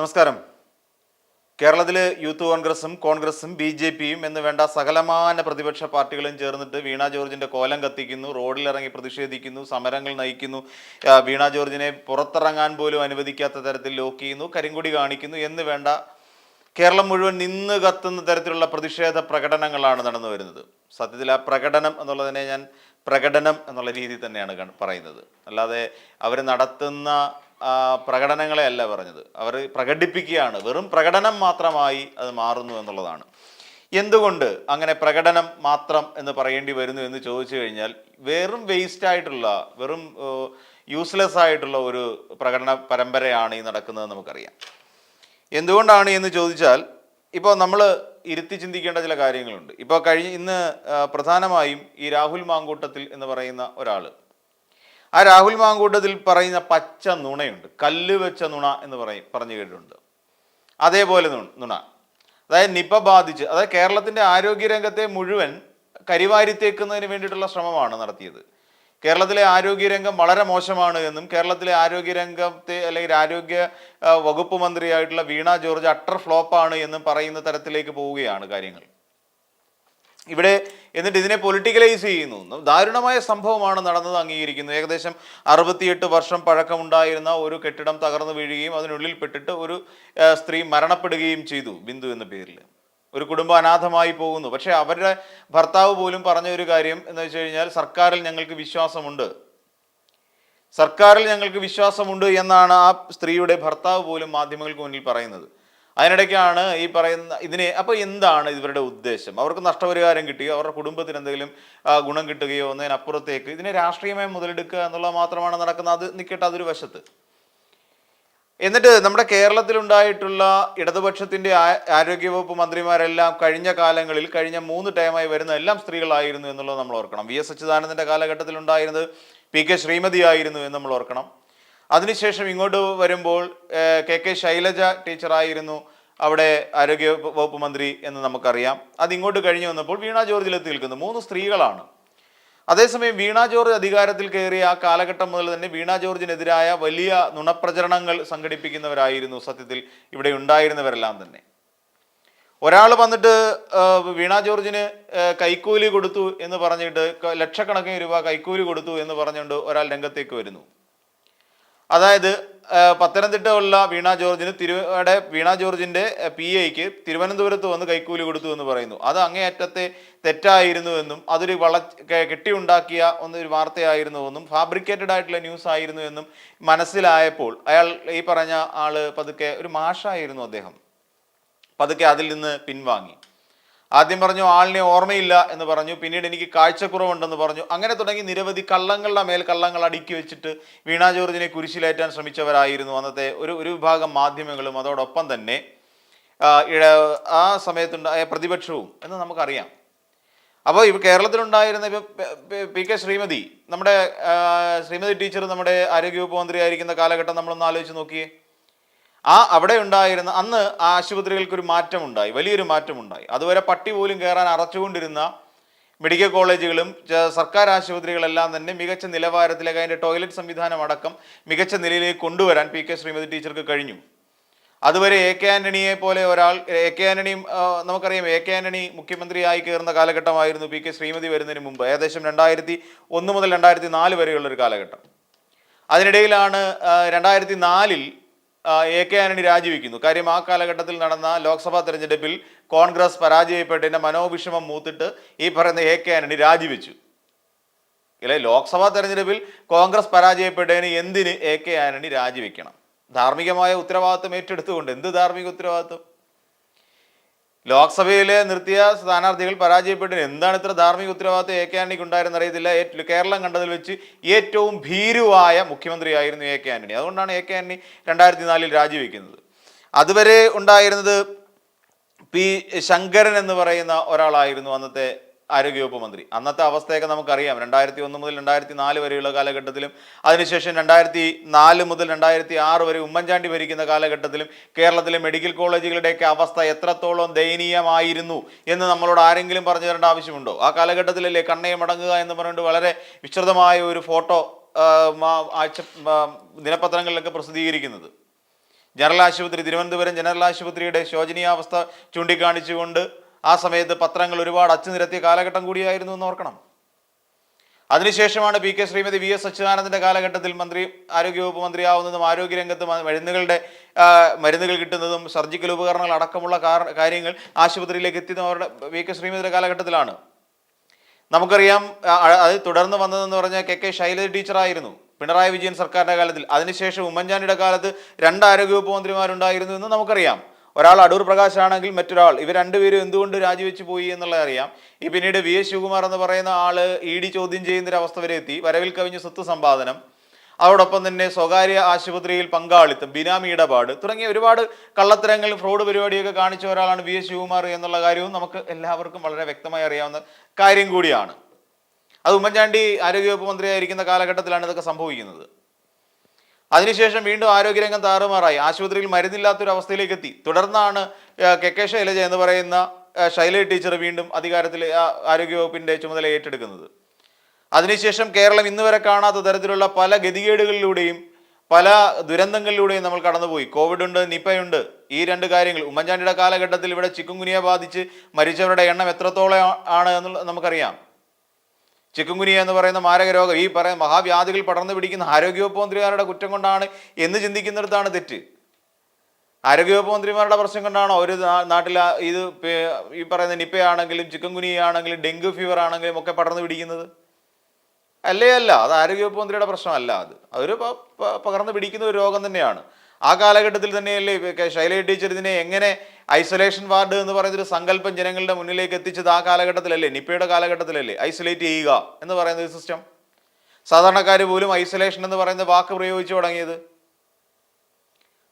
നമസ്കാരം. കേരളത്തിലെ യൂത്ത് കോൺഗ്രസും BJPയും എന്ന് വേണ്ട സകലമാന പ്രതിപക്ഷ പാർട്ടികളും ചേർന്നിട്ട് വീണ ജോർജിന്റെ കോലം കത്തിക്കുന്നു, റോഡിലിറങ്ങി പ്രതിഷേധിക്കുന്നു, സമരങ്ങൾ നയിക്കുന്നു, വീണ ജോർജിനെ പുറത്തിറങ്ങാൻ പോലും അനുവദിക്കാത്ത തരത്തിൽ ലോക്ക് ചെയ്യുന്നു, കരിങ്കൊടി കാണിക്കുന്നു എന്ന് വേണ്ട കേരളം മുഴുവൻ നിന്ന് കത്തുന്ന തരത്തിലുള്ള പ്രതിഷേധ പ്രകടനങ്ങളാണ് നടന്നു വരുന്നത്. സത്യത്തിൽ ആ പ്രകടനം എന്നുള്ളതിനെ ഞാൻ പ്രകടനം എന്നുള്ള രീതിയിൽ തന്നെയാണ് പറയുന്നത്. അല്ലാതെ അവർ നടത്തുന്ന പ്രകടനങ്ങളെ അല്ല പറഞ്ഞത്. അവർ പ്രകടിപ്പിക്കുകയാണ്, വെറും പ്രകടനം മാത്രമായി അത് മാറുന്നു എന്നുള്ളതാണ്. എന്തുകൊണ്ട് അങ്ങനെ പ്രകടനം മാത്രം എന്ന് പറയേണ്ടി വരുന്നു എന്ന് ചോദിച്ചു കഴിഞ്ഞാൽ, വെറും വേസ്റ്റ് ആയിട്ടുള്ള, വെറും യൂസ്ലെസ് ആയിട്ടുള്ള ഒരു പ്രകടന പരമ്പരയാണ് ഈ നടക്കുന്നത് നമുക്കറിയാം. എന്തുകൊണ്ടാണ് എന്ന് ചോദിച്ചാൽ, ഇപ്പോൾ നമ്മൾ ഇരുത്തി ചിന്തിക്കേണ്ട ചില കാര്യങ്ങളുണ്ട്. ഇപ്പോൾ ഇന്ന് പ്രധാനമായും ഈ രാഹുൽ മാങ്കൂട്ടത്തിൽ എന്ന് പറയുന്ന ഒരാൾ, ആ രാഹുൽ മാങ്കൂട്ടത്തിൽ പറയുന്ന പച്ച നുണയുണ്ട്, കല്ല് വെച്ച നുണ എന്ന് പറഞ്ഞു കേട്ടിട്ടുണ്ട്. അതേപോലെ നുണ, അതായത് നിപ ബാധിച്ച്, അതായത് കേരളത്തിൻ്റെ ആരോഗ്യരംഗത്തെ മുഴുവൻ കരിവാരിത്തേക്കുന്നതിന് വേണ്ടിയിട്ടുള്ള ശ്രമമാണ് നടത്തിയത്. കേരളത്തിലെ ആരോഗ്യരംഗം വളരെ മോശമാണ് എന്നും കേരളത്തിലെ ആരോഗ്യരംഗത്തെ അല്ലെങ്കിൽ ആരോഗ്യ വകുപ്പ് മന്ത്രിയായിട്ടുള്ള വീണ ജോർജ് അട്ടർ ഫ്ലോപ്പാണ് എന്നും പറയുന്ന തരത്തിലേക്ക് പോവുകയാണ് കാര്യങ്ങൾ ഇവിടെ. എന്നിട്ട് ഇതിനെ പൊളിറ്റിക്കലൈസ് ചെയ്യുന്നു. ദാരുണമായ സംഭവമാണ് നടന്നത്, അംഗീകരിക്കുന്നു. ഏകദേശം 68 വർഷം പഴക്കമുണ്ടായിരുന്ന ഒരു കെട്ടിടം തകർന്നു വീഴുകയും അതിനുള്ളിൽ പെട്ടിട്ട് ഒരു സ്ത്രീ മരണപ്പെടുകയും ചെയ്തു, ബിന്ദു എന്ന പേരിൽ. ഒരു കുടുംബം അനാഥമായി പോകുന്നു. പക്ഷെ അവരുടെ ഭർത്താവ് പോലും പറഞ്ഞ ഒരു കാര്യം എന്ന് വെച്ച് കഴിഞ്ഞാൽ, സർക്കാരിൽ ഞങ്ങൾക്ക് വിശ്വാസമുണ്ട് എന്നാണ് ആ സ്ത്രീയുടെ ഭർത്താവ് പോലും മാധ്യമങ്ങൾക്ക് മുന്നിൽ പറയുന്നത്. അതിനിടയ്ക്കാണ് ഈ പറയുന്ന ഇതിനെ. അപ്പോൾ എന്താണ് ഇവരുടെ ഉദ്ദേശം? അവർക്ക് നഷ്ടപരിഹാരം കിട്ടുകയോ അവരുടെ കുടുംബത്തിന് എന്തെങ്കിലും ഗുണം കിട്ടുകയോ എന്നതിനപ്പുറത്തേക്ക് ഇതിനെ രാഷ്ട്രീയമായി മുതലെടുക്കുക എന്നുള്ളത് മാത്രമാണ് നടക്കുന്നത്. അത് നിൽക്കട്ടെ, അതൊരു വശത്ത്. എന്നിട്ട് നമ്മുടെ കേരളത്തിലുണ്ടായിട്ടുള്ള ഇടതുപക്ഷത്തിൻ്റെ ആരോഗ്യവകുപ്പ് മന്ത്രിമാരെല്ലാം കഴിഞ്ഞ കാലങ്ങളിൽ, കഴിഞ്ഞ 3 ടൈമായി വരുന്ന എല്ലാം സ്ത്രീകളായിരുന്നു എന്നുള്ളത് നമ്മൾ ഓർക്കണം. VS അച്യുതാനന്ദൻ്റെ കാലഘട്ടത്തിൽ ഉണ്ടായിരുന്നത് PK ശ്രീമതി ആയിരുന്നു എന്ന് നമ്മൾ ഓർക്കണം. അതിനുശേഷം ഇങ്ങോട്ട് വരുമ്പോൾ KK ശൈലജ ടീച്ചറായിരുന്നു അവിടെ ആരോഗ്യ വകുപ്പ് മന്ത്രി എന്ന് നമുക്കറിയാം. അതിങ്ങോട്ട് കഴിഞ്ഞു വന്നപ്പോൾ വീണ ജോർജിലെത്തി നിൽക്കുന്നു. 3 സ്ത്രീകളാണ്. അതേസമയം വീണ ജോർജ് അധികാരത്തിൽ കയറിയ ആ കാലഘട്ടം മുതൽ തന്നെ വീണ ജോർജിനെതിരായ വലിയ നുണപ്രചരണങ്ങൾ സംഘടിപ്പിക്കുന്നവരായിരുന്നു സത്യത്തിൽ ഇവിടെ ഉണ്ടായിരുന്നവരെല്ലാം തന്നെ. ഒരാൾ വന്നിട്ട് വീണ ജോർജിന് കൈക്കൂലി കൊടുത്തു എന്ന് പറഞ്ഞിട്ട്, ലക്ഷക്കണക്കിന് രൂപ കൈക്കൂലി കൊടുത്തു എന്ന് പറഞ്ഞുകൊണ്ട് ഒരാൾ രംഗത്തേക്ക് വരുന്നു. അതായത് പത്തനംതിട്ട ഉള്ള വീണ ജോർജിൻ്റെ PAയ്ക്ക് തിരുവനന്തപുരത്ത് വന്ന് കൈക്കൂലി കൊടുത്തു എന്ന് പറയുന്നു. അത് അങ്ങേയറ്റത്തെ തെറ്റായിരുന്നു എന്നും അതൊരു കെട്ടിയുണ്ടാക്കിയ ഒരു വാർത്തയായിരുന്നു എന്നും ഫാബ്രിക്കേറ്റഡ് ആയിട്ടുള്ള ന്യൂസ് ആയിരുന്നു എന്നും മനസ്സിലായപ്പോൾ അയാൾ, ഈ പറഞ്ഞ ആള് പതുക്കെ, ഒരു മാഷായിരുന്നു അദ്ദേഹം, പതുക്കെ അതിൽ നിന്ന് പിൻവാങ്ങി. ആദ്യം പറഞ്ഞു ആളിനെ ഓർമ്മയില്ല എന്ന് പറഞ്ഞു, പിന്നീട് എനിക്ക് കാഴ്ചക്കുറവുണ്ടെന്ന് പറഞ്ഞു. അങ്ങനെ തുടങ്ങി നിരവധി കള്ളങ്ങളുടെ മേൽ കള്ളങ്ങൾ അടുക്കി വെച്ചിട്ട് വീണ ജോർജിനെ കുരിശിലേറ്റാൻ ശ്രമിച്ചവരായിരുന്നു അന്നത്തെ ഒരു വിഭാഗം മാധ്യമങ്ങളും അതോടൊപ്പം തന്നെ ആ സമയത്തുണ്ടായ പ്രതിപക്ഷവും എന്ന് നമുക്കറിയാം. അപ്പോൾ കേരളത്തിലുണ്ടായിരുന്ന PK ശ്രീമതി, നമ്മുടെ ശ്രീമതി ടീച്ചർ നമ്മുടെ ആരോഗ്യവകുപ്പ് മന്ത്രിയായിരിക്കുന്ന കാലഘട്ടം നമ്മളൊന്ന് ആലോചിച്ച് നോക്കിയേ. അവിടെ ഉണ്ടായിരുന്ന അന്ന് ആ ആശുപത്രികൾക്കൊരു മാറ്റമുണ്ടായി, വലിയൊരു മാറ്റമുണ്ടായി. അതുവരെ പട്ടി പോലും കയറാൻ അറച്ചുകൊണ്ടിരുന്ന മെഡിക്കൽ കോളേജുകളും സർക്കാർ ആശുപത്രികളെല്ലാം തന്നെ മികച്ച നിലവാരത്തിലേക്ക്, അതിൻ്റെ ടോയ്ലറ്റ് സംവിധാനം അടക്കം മികച്ച നിലയിലേക്ക് കൊണ്ടുവരാൻ PK ശ്രീമതി ടീച്ചർക്ക് കഴിഞ്ഞു. അതുവരെ AK ആന്റണിയെ പോലെ ഒരാൾ, AK ആന്റണിയും നമുക്കറിയാം, AK ആന്റണി മുഖ്യമന്ത്രിയായി കയറുന്ന കാലഘട്ടമായിരുന്നു PK ശ്രീമതി വരുന്നതിന് മുമ്പ്, ഏകദേശം 2001 മുതൽ 2004 വരെയുള്ളൊരു കാലഘട്ടം. അതിനിടയിലാണ് 2004 AK ആന്റണി രാജിവെക്കുന്നു. കാര്യം ആ കാലഘട്ടത്തിൽ നടന്ന ലോക്സഭാ തെരഞ്ഞെടുപ്പിൽ കോൺഗ്രസ് പരാജയപ്പെട്ടതിൻ്റെ മനോവിഷമം മൂത്തിട്ട് ഈ പറയുന്ന AK ആന്റണി രാജിവെച്ചു. അല്ലെ, ലോക്സഭാ തെരഞ്ഞെടുപ്പിൽ കോൺഗ്രസ് പരാജയപ്പെട്ടതിന് എന്തിന് AK ആന്റണി രാജിവെക്കണം? ധാർമ്മികമായ ഉത്തരവാദിത്വം ഏറ്റെടുത്തുകൊണ്ട്. എന്ത് ധാർമ്മിക ഉത്തരവാദിത്വം? ലോക്സഭയിലെ നിർത്തിയ സ്ഥാനാർത്ഥികൾ പരാജയപ്പെട്ടതിന് എന്താണ് ഇത്ര ധാർമ്മിക ഉത്തരവാദിത്വം AK ആന്റണിക്ക് ഉണ്ടായിരുന്ന അറിയത്തില്ല. കേരളം കണ്ടതിൽ വെച്ച് ഏറ്റവും ഭീരുവായ മുഖ്യമന്ത്രിയായിരുന്നു AK ആന്റണി. അതുകൊണ്ടാണ് AK ആന്റണി 2004 രാജിവെക്കുന്നത്. അതുവരെ ഉണ്ടായിരുന്നത് P ശങ്കരൻ എന്ന് പറയുന്ന ഒരാളായിരുന്നു അന്നത്തെ ആരോഗ്യവകുപ്പ് മന്ത്രി. അന്നത്തെ അവസ്ഥയൊക്കെ നമുക്കറിയാം. 2001 മുതൽ 2004 വരെയുള്ള കാലഘട്ടത്തിലും അതിനുശേഷം 2004 മുതൽ 2006 വരെ ഉമ്മൻചാണ്ടി ഭരിക്കുന്ന കാലഘട്ടത്തിലും കേരളത്തിലെ മെഡിക്കൽ കോളേജുകളുടെയൊക്കെ അവസ്ഥ എത്രത്തോളം ദയനീയമായിരുന്നു എന്ന് നമ്മളോട് ആരെങ്കിലും പറഞ്ഞു തരേണ്ട ആവശ്യമുണ്ടോ? ആ കാലഘട്ടത്തിലല്ലേ കണ്ണയെ മടങ്ങുക എന്ന് പറഞ്ഞുകൊണ്ട് വളരെ വിസ്തൃതമായ ഒരു ഫോട്ടോ ദിനപത്രങ്ങളിലൊക്കെ പ്രസിദ്ധീകരിക്കുന്നത്. ജനറൽ ആശുപത്രി, തിരുവനന്തപുരം ജനറൽ ആശുപത്രിയുടെ ശോചനീയാവസ്ഥ ചൂണ്ടിക്കാണിച്ചുകൊണ്ട് ആ സമയത്ത് പത്രങ്ങൾ ഒരുപാട് അച്ചുനിരത്തിയ കാലഘട്ടം കൂടിയായിരുന്നു എന്ന് ഓർക്കണം. അതിനുശേഷമാണ് P K Sreemathi V S അച്യുതാനന്ദന്റെ കാലഘട്ടത്തിൽ ആരോഗ്യവകുപ്പ് മന്ത്രിയാവുന്നതും ആരോഗ്യരംഗത്ത് മരുന്നുകൾ കിട്ടുന്നതും സർജിക്കൽ ഉപകരണങ്ങൾ അടക്കമുള്ള കാര്യങ്ങൾ ആശുപത്രിയിലേക്ക് എത്തിയതും അവരുടെ വി കെ ശ്രീമതിയുടെ കാലഘട്ടത്തിലാണ്. നമുക്കറിയാം അത് തുടർന്ന് വന്നതെന്ന് പറഞ്ഞാൽ കെ ശൈലജ ടീച്ചറായിരുന്നു പിണറായി വിജയൻ സർക്കാരിന്റെ കാലത്തിൽ. അതിനുശേഷം ഉമ്മൻചാണ്ടിയുടെ കാലത്ത് 2 ആരോഗ്യവകുപ്പ് മന്ത്രിമാരുണ്ടായിരുന്നു എന്ന് നമുക്കറിയാം. ഒരാൾ അടൂർ പ്രകാശ് ആണെങ്കിൽ മറ്റൊരാൾ, ഇവർ രണ്ടുപേരും എന്തുകൊണ്ട് രാജിവെച്ച് പോയി എന്നുള്ളത് അറിയാം. പിന്നീട് വി എസ് ശിവകുമാർ എന്ന് പറയുന്ന ആള് ED ചോദ്യം ചെയ്യുന്നൊരവസ്ഥ വരെ എത്തി. വരവിൽ കവിഞ്ഞ സ്വത്ത് സമ്പാദനം, അതോടൊപ്പം തന്നെ സ്വകാര്യ ആശുപത്രിയിൽ പങ്കാളിത്തം, ബിനാമി ഇടപാട് തുടങ്ങിയ ഒരുപാട് കള്ളത്തരങ്ങൾ, ഫ്രോഡ് പരിപാടിയൊക്കെ കാണിച്ച ഒരാളാണ് വി എസ് ശിവകുമാർ എന്നുള്ള കാര്യവും നമുക്ക് എല്ലാവർക്കും വളരെ വ്യക്തമായി അറിയാവുന്ന കാര്യം കൂടിയാണ്. അത് ഉമ്മൻചാണ്ടി ആരോഗ്യവകുപ്പ് മന്ത്രിയായിരിക്കുന്ന കാലഘട്ടത്തിലാണ് ഇതൊക്കെ സംഭവിക്കുന്നത്. അതിനുശേഷം വീണ്ടും ആരോഗ്യരംഗം താറുമാറായി, ആശുപത്രിയിൽ മരുന്നില്ലാത്തൊരു അവസ്ഥയിലേക്ക് എത്തി. തുടർന്നാണ് കെ ശൈലജ എന്ന് പറയുന്ന ശൈലജ ടീച്ചർ വീണ്ടും അധികാരത്തിൽ ആരോഗ്യവകുപ്പിന്റെ ചുമതല ഏറ്റെടുക്കുന്നത്. അതിനുശേഷം കേരളം ഇന്ന് വരെ കാണാത്ത തരത്തിലുള്ള പല ഗതികേടുകളിലൂടെയും പല ദുരന്തങ്ങളിലൂടെയും നമ്മൾ കടന്നുപോയി. കോവിഡ് ഉണ്ട്, നിപ്പയുണ്ട്. ഈ 2 കാര്യങ്ങൾ ഉമ്മൻചാണ്ടിയുടെ കാലഘട്ടത്തിൽ ഇവിടെ ചിക്കുൻഗുനിയ ബാധിച്ച് മരിച്ചവരുടെ എണ്ണം എത്രത്തോളം ആണ് എന്നുള്ളത് നമുക്കറിയാം. ചിക്കുൻഗുനിയ എന്ന് പറയുന്ന മാരക രോഗം, ഈ പറയുന്ന മഹാവ്യാധികൾ പടർന്നു പിടിക്കുന്ന ആരോഗ്യവകുപ്പ് മന്ത്രിമാരുടെ കുറ്റം കൊണ്ടാണ് എന്ന് ചിന്തിക്കുന്നിടത്താണ് തെറ്റ്. ആരോഗ്യവകുപ്പ് മന്ത്രിമാരുടെ പ്രശ്നം കൊണ്ടാണോ ഒരു നാട്ടിൽ ഇത് ഈ പറയുന്ന നിപ്പയാണെങ്കിലും ചിക്കുൻഗുനിയ ആണെങ്കിലും ഡെങ്കു ഫീവർ ആണെങ്കിലും ഒക്കെ പടർന്നു പിടിക്കുന്നത്? അല്ല, അത് ആരോഗ്യവകുപ്പ് മന്ത്രിയുടെ പ്രശ്നമല്ല. അതൊരു പകർന്നു പിടിക്കുന്ന ഒരു രോഗം തന്നെയാണ്. ആ കാലഘട്ടത്തിൽ തന്നെയല്ലേ ശൈലജ ടീച്ചർ ഇതിനെ എങ്ങനെ ഐസൊലേഷൻ വാർഡ് എന്ന് പറയുന്നൊരു സങ്കല്പം ജനങ്ങളുടെ മുന്നിലേക്ക് എത്തിച്ചത്? ആ കാലഘട്ടത്തിലല്ലേ, നിപ്പയുടെ കാലഘട്ടത്തിലല്ലേ ഐസൊലേറ്റ് ചെയ്യുക എന്ന് പറയുന്ന ഒരു സിസ്റ്റം. സാധാരണക്കാർ പോലും ഐസൊലേഷൻ എന്ന് പറയുന്ന വാക്ക് പ്രയോഗിച്ചു തുടങ്ങിയത്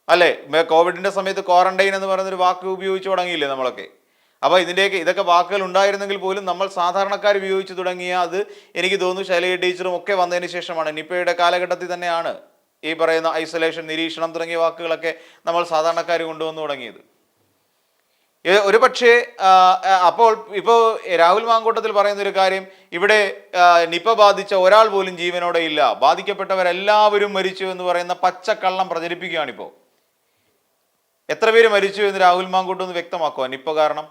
അല്ലേ? കോവിഡിന്റെ സമയത്ത് ക്വാറന്റൈൻ എന്ന് പറയുന്നൊരു വാക്ക് ഉപയോഗിച്ചു തുടങ്ങിയില്ലേ നമ്മളൊക്കെ? അപ്പോൾ ഇതൊക്കെ വാക്കുകൾ ഉണ്ടായിരുന്നെങ്കിൽ പോലും നമ്മൾ സാധാരണക്കാർ ഉപയോഗിച്ച് തുടങ്ങിയ അത് എനിക്ക് തോന്നുന്നു ശൈലജ ടീച്ചറും ഒക്കെ വന്നതിന് ശേഷമാണ്. നിപ്പയുടെ കാലഘട്ടത്തിൽ തന്നെയാണ് ഈ പറയുന്ന ഐസൊലേഷൻ, നിരീക്ഷണം തുടങ്ങിയ വാക്കുകളൊക്കെ നമ്മൾ സാധാരണക്കാർ കൊണ്ടുവന്നു തുടങ്ങിയത്. ഒരു പക്ഷേ ഇപ്പോൾ രാഹുൽ മാങ്കൂട്ടത്തിൽ പറയുന്ന ഒരു കാര്യം, ഇവിടെ നിപ്പ ബാധിച്ച ഒരാൾ പോലും ജീവനോടെ ഇല്ല, ബാധിക്കപ്പെട്ടവരെല്ലാവരും മരിച്ചു എന്ന് പറയുന്ന പച്ചക്കള്ളം പ്രചരിപ്പിക്കുകയാണിപ്പോൾ. എത്ര പേര് മരിച്ചു എന്ന് രാഹുൽ മാങ്കൂട്ടം ഒന്ന് വ്യക്തമാക്കുക. നിപ്പ കാരണം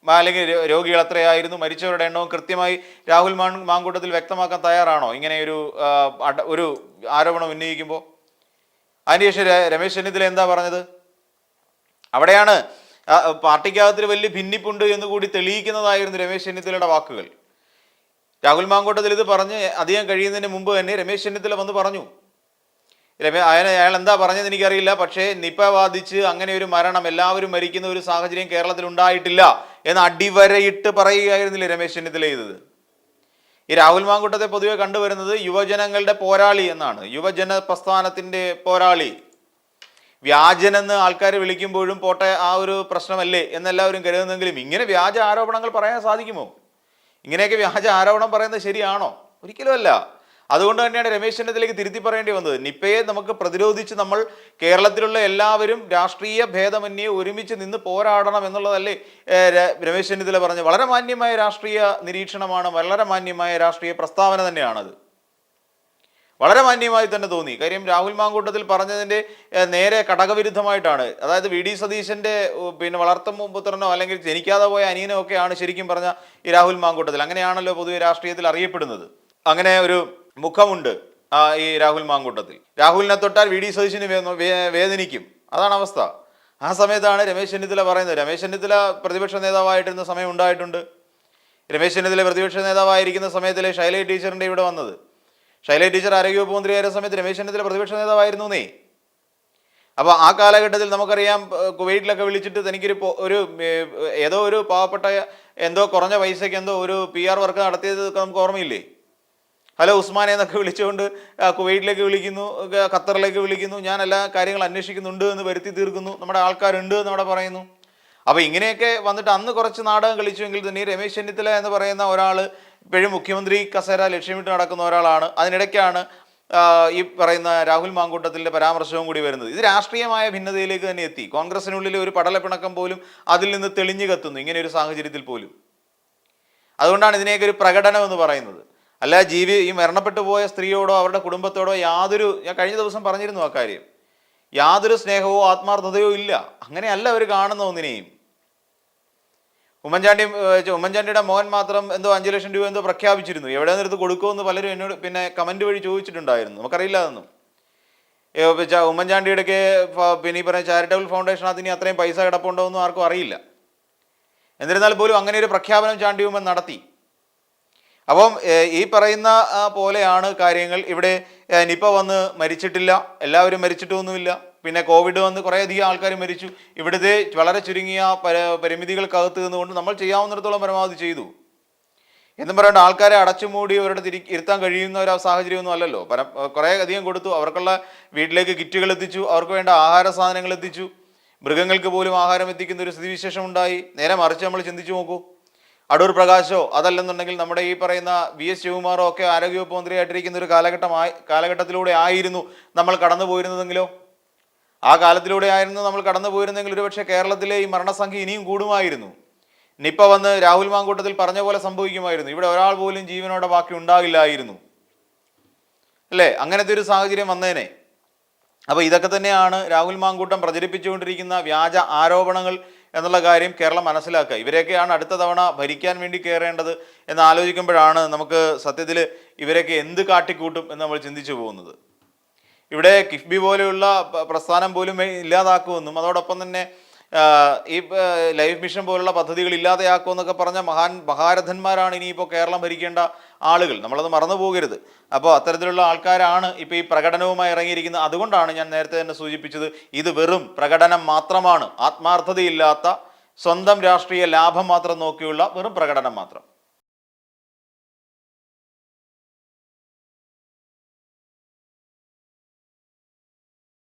അല്ലെങ്കിൽ രോഗികൾ എത്രയായിരുന്നു, മരിച്ചവരുടെ എണ്ണവും കൃത്യമായി രാഹുൽ മാങ്കൂട്ടത്തിൽ വ്യക്തമാക്കാൻ തയ്യാറാണോ ഇങ്ങനെ ഒരു ആരോപണം ഉന്നയിക്കുമ്പോൾ? അതിനുശേഷം രമേശ് ചെന്നിത്തല എന്താ പറഞ്ഞത്? അവിടെയാണ് പാർട്ടിക്കകത്തിൽ വലിയ ഭിന്നിപ്പുണ്ട് എന്ന് കൂടി തെളിയിക്കുന്നതായിരുന്നു രമേശ് ചെന്നിത്തലയുടെ വാക്കുകൾ. രാഹുൽ മാങ്കൂട്ടത്തിൽ ഇത് പറഞ്ഞ് അധികം കഴിയുന്നതിന് മുമ്പ് തന്നെ രമേശ് ചെന്നിത്തല വന്ന് പറഞ്ഞു. അയാൾ എന്താ പറഞ്ഞതെന്ന് എനിക്കറിയില്ല, പക്ഷേ നിപ്പ ബാധിച്ച് അങ്ങനെ ഒരു മരണം, എല്ലാവരും മരിക്കുന്ന ഒരു സാഹചര്യം കേരളത്തിൽ ഉണ്ടായിട്ടില്ല എന്ന് അടിവരയിട്ട് പറയുകയായിരുന്നില്ലേ രമേശ് ചെന്നിത്തല ചെയ്തത്? ഈ രാഹുൽ മാങ്കൂട്ടത്തെ പൊതുവെ കണ്ടുവരുന്നത് യുവജനങ്ങളുടെ പോരാളി എന്നാണ്. യുവജന പ്രസ്ഥാനത്തിന്റെ പോരാളി, വ്യാജനെന്ന് ആൾക്കാർ വിളിക്കുമ്പോഴും പോട്ടെ, ആ ഒരു പ്രശ്നമല്ലേ എന്നെല്ലാവരും കരുതുന്നെങ്കിലും ഇങ്ങനെ വ്യാജ ആരോപണങ്ങൾ പറയാൻ സാധിക്കുമോ? ഇങ്ങനെയൊക്കെ വ്യാജ ആരോപണം പറയുന്നത് ശരിയാണോ? ഒരിക്കലും അല്ല. അതുകൊണ്ട് തന്നെയാണ് രമേശ് ചെന്നിത്തലയ്ക്ക് തിരുത്തി പറയേണ്ടി വന്നത്. നിപ്പയെ നമുക്ക് പ്രതിരോധിച്ച് നമ്മൾ കേരളത്തിലുള്ള എല്ലാവരും രാഷ്ട്രീയ ഭേദമന്യേ ഒരുമിച്ച് നിന്ന് പോരാടണം എന്നുള്ളതല്ലേ രമേശ് ചെന്നിത്തല പറഞ്ഞു. വളരെ മാന്യമായ രാഷ്ട്രീയ നിരീക്ഷണമാണ്, വളരെ മാന്യമായ രാഷ്ട്രീയ പ്രസ്താവന തന്നെയാണത്. വളരെ മാന്യമായി തന്നെ തോന്നി. കാര്യം രാഹുൽ മാങ്കൂട്ടത്തിൽ പറഞ്ഞതിൻ്റെ നേരെ ഘടകവിരുദ്ധമായിട്ടാണ്. അതായത് VD സതീശന്റെ വളർത്തും പുത്രനോ അല്ലെങ്കിൽ ജനിക്കാതെ പോയ അനിയനോ ഒക്കെയാണ് ശരിക്കും പറഞ്ഞ ഈ രാഹുൽ മാങ്കൂട്ടത്തിൽ. അങ്ങനെയാണല്ലോ പൊതുവെ രാഷ്ട്രീയത്തിൽ അറിയപ്പെടുന്നത്. അങ്ങനെ ഒരു മുഖമുണ്ട് ഈ രാഹുൽ മാങ്കൂട്ടത്തിൽ. രാഹുലിനെ തൊട്ടാൽ VD സതീശന് വേദനിക്കും, അതാണ് അവസ്ഥ. ആ സമയത്താണ് രമേശ് ചെന്നിത്തല പറയുന്നത്. രമേശ് ചെന്നിത്തല പ്രതിപക്ഷ നേതാവായിട്ടിരുന്ന സമയം ഉണ്ടായിട്ടുണ്ട്. രമേശ് ചെന്നിത്തല പ്രതിപക്ഷ നേതാവായിരിക്കുന്ന സമയത്തിലെ ശൈലജ ടീച്ചറിന്റെ ഇവിടെ വന്നത്. ശൈലജ ടീച്ചർ ആരോഗ്യവകുപ്പ് മന്ത്രിയായിരുന്ന സമയത്ത് രമേശ് ചെന്നിത്തല പ്രതിപക്ഷ നേതാവായിരുന്നു എന്നേ. അപ്പോൾ ആ കാലഘട്ടത്തിൽ നമുക്കറിയാം, കുവൈറ്റിലൊക്കെ വിളിച്ചിട്ട് തനിക്കൊരു ഏതോ ഒരു പാവപ്പെട്ട എന്തോ കുറഞ്ഞ പൈസയ്ക്ക് എന്തോ ഒരു PR വർക്ക് നടത്തിയത് നമുക്ക് ഓർമ്മയില്ലേ? ഹലോ ഉസ്മാനെ എന്നൊക്കെ വിളിച്ചുകൊണ്ട് കുവൈറ്റിലേക്ക് വിളിക്കുന്നു, ഖത്തറിലേക്ക് വിളിക്കുന്നു, ഞാൻ എല്ലാ കാര്യങ്ങളും അന്വേഷിക്കുന്നുണ്ട് എന്ന് വരുത്തി തീർക്കുന്നു, നമ്മുടെ ആൾക്കാരുണ്ട് എന്ന് അവിടെ പറയുന്നു. അപ്പോൾ ഇങ്ങനെയൊക്കെ വന്നിട്ട് അന്ന് കുറച്ച് നാടകം കളിച്ചുവെങ്കിൽ തന്നെ രമേശ് ചെന്നിത്തല എന്ന് പറയുന്ന ഒരാൾ ഇപ്പോഴും മുഖ്യമന്ത്രി കസേര ലക്ഷ്യമിട്ട് നടക്കുന്ന ഒരാളാണ്. അതിനിടയ്ക്കാണ് ഈ പറയുന്ന രാഹുൽ മാങ്കൂട്ടത്തിൻ്റെ പരാമർശവും കൂടി വരുന്നത്. ഇത് രാഷ്ട്രീയമായ ഭിന്നതയിലേക്ക് തന്നെ എത്തി. കോൺഗ്രസിനുള്ളിലെ ഒരു പടലപ്പിണക്കം പോലും അതിൽ നിന്ന് തെളിഞ്ഞു കത്തുന്നു ഇങ്ങനെ ഒരു സാഹചര്യത്തിൽ പോലും. അതുകൊണ്ടാണ് ഇതിനെയൊക്കെ ഒരു പ്രകടനം എന്ന് പറയുന്നത്. അല്ല ഈ മരണപ്പെട്ടു പോയ സ്ത്രീയോടോ അവരുടെ കുടുംബത്തോടോ യാതൊരു, ഞാൻ കഴിഞ്ഞ ദിവസം പറഞ്ഞിരുന്നു ആ കാര്യം, യാതൊരു സ്നേഹമോ ആത്മാർത്ഥതയോ ഇല്ല. അങ്ങനെയല്ല അവർ കാണുന്ന ഒന്നിനെയും. ഉമ്മൻചാണ്ടിയുടെ മോൻ മാത്രം എന്തോ 5 ലക്ഷം രൂപ എന്തോ പ്രഖ്യാപിച്ചിരുന്നു. എവിടെ നിന്നെടുത്ത് കൊടുക്കുമെന്ന് പലരും എന്നോട് പിന്നെ കമന്റ് വഴി ചോദിച്ചിട്ടുണ്ടായിരുന്നു. നമുക്കറിയില്ല അതൊന്നും. ഉമ്മൻചാണ്ടിയുടെയൊക്കെ പിന്നെ ഈ പറഞ്ഞ ചാരിറ്റബിൾ ഫൗണ്ടേഷനകത്ത് ഇനി അത്രയും പൈസ കിടപ്പുണ്ടോ എന്നും ആർക്കും അറിയില്ല. എന്നിരുന്നാൽ പോലും അങ്ങനെ ഒരു പ്രഖ്യാപനം ചാണ്ടി ഉമ്മൻ നടത്തി. അപ്പം ഈ പറയുന്ന പോലെയാണ് കാര്യങ്ങൾ. ഇവിടെ നിപ വന്ന് മരിച്ചിട്ടില്ല, എല്ലാവരും മരിച്ചിട്ടൊന്നുമില്ല. പിന്നെ കോവിഡ് വന്ന് കുറേയധികം ആൾക്കാർ മരിച്ചു. ഇവിടുത്തെ വളരെ ചുരുങ്ങിയ പരിമിതികൾക്കകത്ത് നിന്നുകൊണ്ട് നമ്മൾ ചെയ്യാവുന്നിടത്തോളം പരമാവധി ചെയ്തു എന്നും പറയേണ്ട. ആൾക്കാരെ അടച്ചുമൂടി അവരുടെ ഇരുത്താൻ കഴിയുന്ന ഒരു സാഹചര്യമൊന്നും അല്ലല്ലോ. കുറേ അധികം കൊടുത്തു, അവർക്കുള്ള വീട്ടിലേക്ക് കിറ്റുകൾ എത്തിച്ചു, അവർക്ക് വേണ്ട ആഹാര സാധനങ്ങൾ എത്തിച്ചു, മൃഗങ്ങൾക്ക് പോലും ആഹാരം എത്തിക്കുന്ന ഒരു സ്ഥിതിവിശേഷം ഉണ്ടായി. നേരെ മറിച്ച് നമ്മൾ ചിന്തിച്ചു നോക്കൂ, അടൂർ പ്രകാശോ അതല്ലെന്നുണ്ടെങ്കിൽ നമ്മുടെ ഈ പറയുന്ന VS ശിവകുമാറോ ഒക്കെ ആരോഗ്യവകുപ്പ് മന്ത്രിയായിട്ടിരിക്കുന്ന ഒരു കാലഘട്ടത്തിലൂടെ ആയിരുന്നു നമ്മൾ കടന്നു പോയിരുന്നതെങ്കിലോ, ആ കാലത്തിലൂടെ ആയിരുന്നു നമ്മൾ കടന്നു പോയിരുന്നെങ്കിൽ ഒരുപക്ഷെ കേരളത്തിലെ ഈ മരണസംഖ്യ ഇനിയും കൂടുമായിരുന്നു. നിപ്പ വന്ന് രാഹുൽ മാങ്കൂട്ടത്തിൽ പറഞ്ഞ പോലെ സംഭവിക്കുമായിരുന്നു. ഇവിടെ ഒരാൾ പോലും ജീവനോടെ ബാക്കി ഉണ്ടാകില്ലായിരുന്നു, അല്ലേ? അങ്ങനത്തെ ഒരു സാഹചര്യം വന്നേനെ. അപ്പോൾ ഇതൊക്കെ തന്നെയാണ് രാഹുൽ മാങ്കൂട്ടം പ്രചരിപ്പിച്ചുകൊണ്ടിരിക്കുന്ന വ്യാജ ആരോപണങ്ങൾ എന്നുള്ള കാര്യം കേരളം മനസ്സിലാക്കുക. ഇവരെയൊക്കെയാണ് അടുത്ത തവണ ഭരിക്കാൻ വേണ്ടി കയറേണ്ടത് എന്ന് ആലോചിക്കുമ്പോഴാണ് നമുക്ക് സത്യത്തിൽ ഇവരൊക്കെ എന്ത് കാട്ടിക്കൂട്ടും എന്ന് നമ്മൾ ചിന്തിച്ചു പോകുന്നത്. ഇവിടെ കിഫ്ബി പോലെയുള്ള പ്രസ്ഥാനം പോലും ഇല്ലാതാക്കുമെന്നും അതോടൊപ്പം തന്നെ ഈ ലൈഫ് മിഷൻ പോലുള്ള പദ്ധതികൾ ഇല്ലാതെയാക്കുമെന്നൊക്കെ പറഞ്ഞ മഹാരഥന്മാരാണ് ഇനിയിപ്പോൾ കേരളം ഭരിക്കേണ്ട ആളുകൾ. നമ്മളത് മറന്നു പോകരുത്. അപ്പോൾ അത്തരത്തിലുള്ള ആൾക്കാരാണ് ഇപ്പോൾ ഈ പ്രകടനവുമായി ഇറങ്ങിയിരിക്കുന്നത്. അതുകൊണ്ടാണ് ഞാൻ നേരത്തെ തന്നെ സൂചിപ്പിച്ചത്, ഇത് വെറും പ്രകടനം മാത്രമാണ്. ആത്മാർത്ഥതയില്ലാത്ത, സ്വന്തം രാഷ്ട്രീയ ലാഭം മാത്രം നോക്കിയുള്ള വെറും പ്രകടനം മാത്രം.